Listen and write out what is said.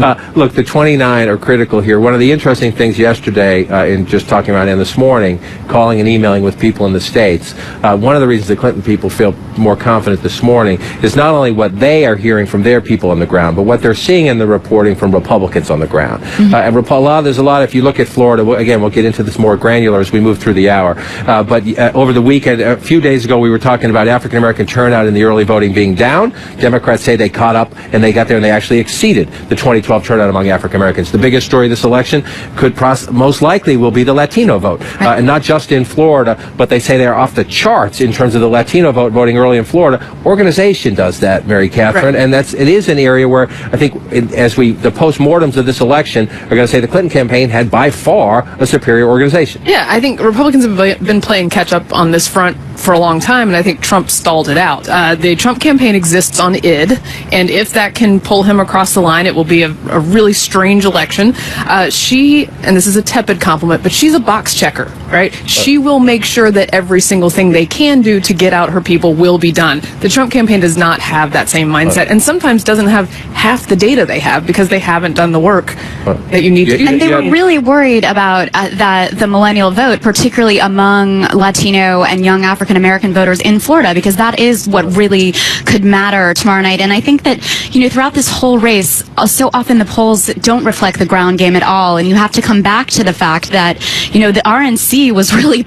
Look, the 29 are critical here. One of the interesting things yesterday, in just talking about it this morning, calling and emailing with people in the states, one of the reasons the Clinton people feel more confident this morning is not only what they are hearing from their people on the ground, but what they're seeing in the reporting from Republicans on the ground. There's a lot, if you look at Florida, again, we'll get into this more granular as we move through the hour, but over the weekend, a few days ago, we were talking about African-American turnout in the early voting being down. Democrats say they caught up, and they got there, and they actually exceeded the 2012 turnout among African Americans. The biggest story of this election most likely will be the Latino vote, and not just in Florida, but they say they're off the charts in terms of the Latino vote voting early in Florida. Organization does that, Mary Catherine, and it is an area where I think the postmortems of this election are going to say the Clinton campaign had by far a superior organization. Yeah, I think Republicans have been playing catch up on this front for a long time, and I think Trump stalled it out. The Trump campaign exists on id, and if that can pull him across the line, it will be a really strange election. And this is a tepid compliment, but she's a box checker, right? She will make sure that every single thing they can do to get out her people will be done. The Trump campaign does not have that same mindset, and sometimes doesn't have half the data they have because they haven't done the work that you need to do. And they were really worried about the millennial vote, particularly among Latino and young African American voters in Florida, because that is what really could matter tomorrow night. And I think that, throughout this whole race, so often the polls don't reflect the ground game at all, and you have to come back to the fact that, the RNC was really